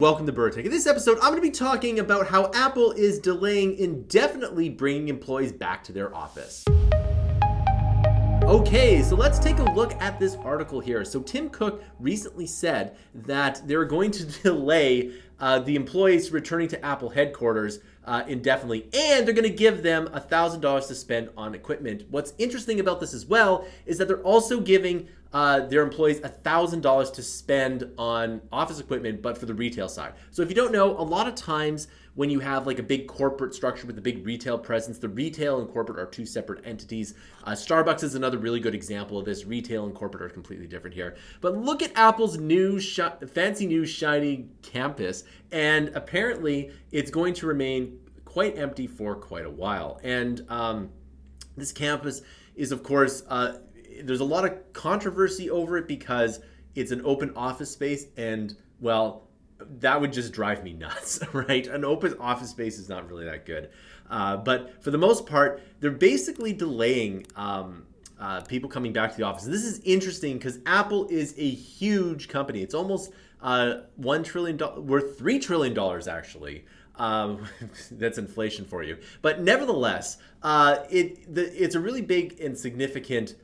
Welcome to Bura. In this episode, I'm going to be talking about how Apple is delaying indefinitely bringing employees back to their office. Okay, so let's take a look at this article here. So Tim Cook recently said that they're going to delay the employees returning to Apple headquarters indefinitely, and they're going to give them $1,000 to spend on equipment. What's interesting about this as well is that they're also giving their employees $1,000 to spend on office equipment, but for the retail side. So if you don't know, a lot of times when you have like a big corporate structure with a big retail presence, the retail and corporate are two separate entities. Starbucks is another really good example of this. Retail and corporate are completely different here. But look at Apple's new fancy new shiny campus, and apparently it's going to remain quite empty for quite a while. And this campus is, of course, there's a lot of controversy over it because it's an open office space, and well, that would just drive me nuts, right? An open office space is not really that good. But for the most part, they're basically delaying people coming back to the office. This is interesting because Apple is a huge company. It's almost $1 trillion, worth $3 trillion actually. That's inflation for you. But nevertheless, it's a really big and significant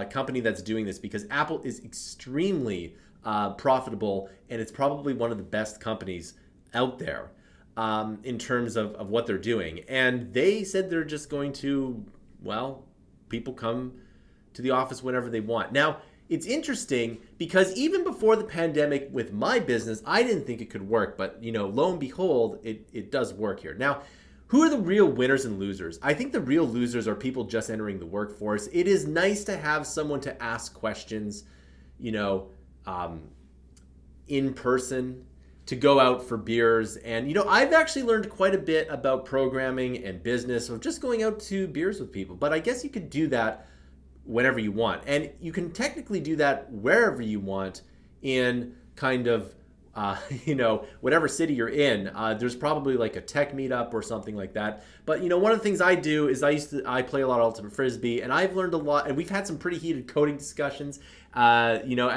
company that's doing this because Apple is extremely profitable, and it's probably one of the best companies out there in terms of what they're doing. And they said they're just going to, well, people come to the office whenever they want. Now, it's interesting because even before the pandemic with my business, I didn't think it could work, but lo and behold, it does work here. Now, who are the real winners and losers? I think the real losers are people just entering the workforce. It is nice to have someone to ask questions, in person, to go out for beers. And, I've actually learned quite a bit about programming and business of just going out to beers with people. But I guess you could do that whenever you want. And you can technically do that wherever you want in kind of whatever city you're in. There's probably like a tech meetup or something like that. But one of the things I do is I play a lot of Ultimate Frisbee, and I've learned a lot, and we've had some pretty heated coding discussions after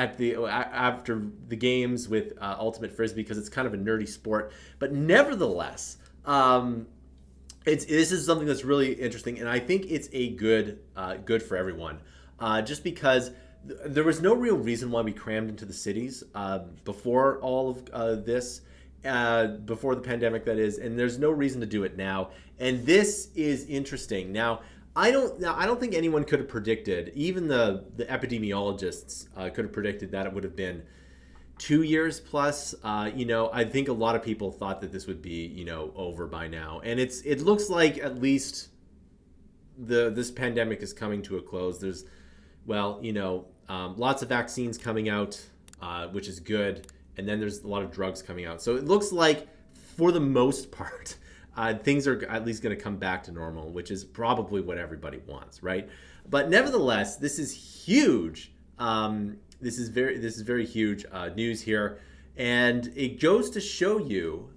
the games with Ultimate Frisbee, because it's kind of a nerdy sport. But nevertheless, this is something that's really interesting, and I think it's a good for everyone, just because there was no real reason why we crammed into the cities before all of this, before the pandemic, that is, and there's no reason to do it now. And this is interesting. Now, I don't think anyone could have predicted, even the epidemiologists could have predicted that it would have been 2 years plus. I think a lot of people thought that this would be over by now, and it looks like at least this pandemic is coming to a close. There's lots of vaccines coming out, which is good, and then there's a lot of drugs coming out. So it looks like, for the most part, things are at least going to come back to normal, which is probably what everybody wants, right? But nevertheless, this is huge. This is very huge news here, and it goes to show you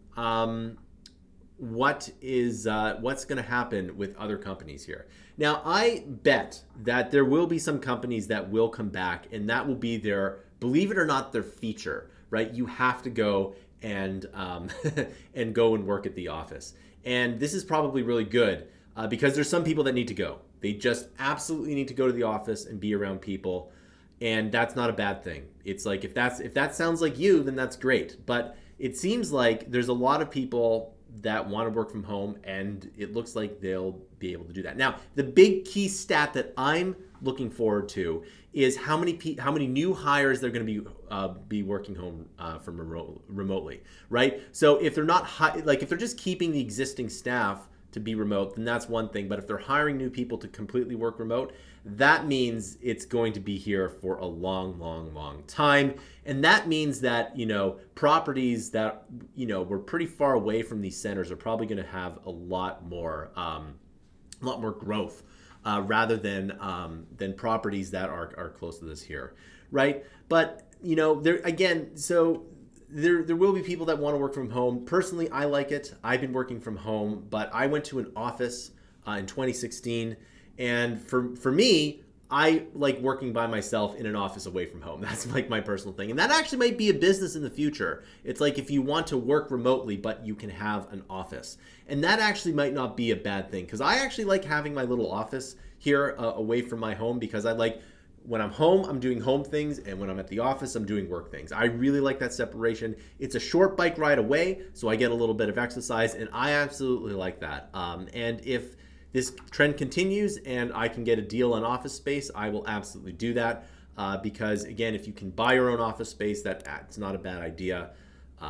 what's going to happen with other companies here. Now, I bet that there will be some companies that will come back, and that will be their, believe it or not, their feature, right? You have to go and and go and work at the office. And this is probably really good because there's some people that need to go. They just absolutely need to go to the office and be around people, and that's not a bad thing. It's like, if that sounds like you, then that's great. But it seems like there's a lot of people that want to work from home, and it looks like they'll be able to do that. Now, the big key stat that I'm looking forward to is how many new hires they're going to be working home from remotely, right? So if they're not if they're just keeping the existing staff to be remote, then that's one thing. But if they're hiring new people to completely work remote, that means it's going to be here for a long, long, long time. And that means that, properties that, were pretty far away from these centers are probably going to have a lot more growth rather than properties that are close to this here, right? But, there will be people that want to work from home. Personally, I like it. I've been working from home, but I went to an office in 2016, and for me, I like working by myself in an office away from home. That's like my personal thing. And that actually might be a business in the future. It's like if you want to work remotely, but you can have an office. And that actually might not be a bad thing, because I actually like having my little office here away from my home, because I like when I'm home, I'm doing home things, and when I'm at the office, I'm doing work things. I really like that separation. It's a short bike ride away, so I get a little bit of exercise, and I absolutely like that. And if this trend continues and I can get a deal on office space, I will absolutely do that, because again, if you can buy your own office space, it's not a bad idea,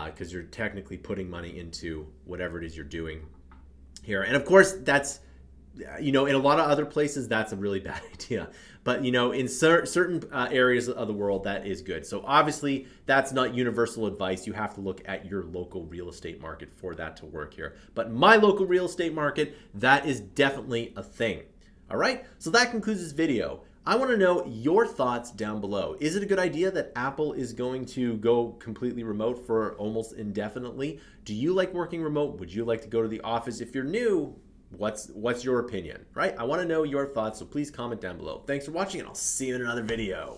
because you're technically putting money into whatever it is you're doing here. And of course, that's, in a lot of other places, that's a really bad idea. But, in certain areas of the world, that is good. So obviously, that's not universal advice. You have to look at your local real estate market for that to work here. But my local real estate market, that is definitely a thing. All right, so that concludes this video. I want to know your thoughts down below. Is it a good idea that Apple is going to go completely remote for almost indefinitely? Do you like working remote? Would you like to go to the office? If you're new, what's your opinion, right? I want to know your thoughts, so please comment down below. Thanks for watching, and I'll see you in another video.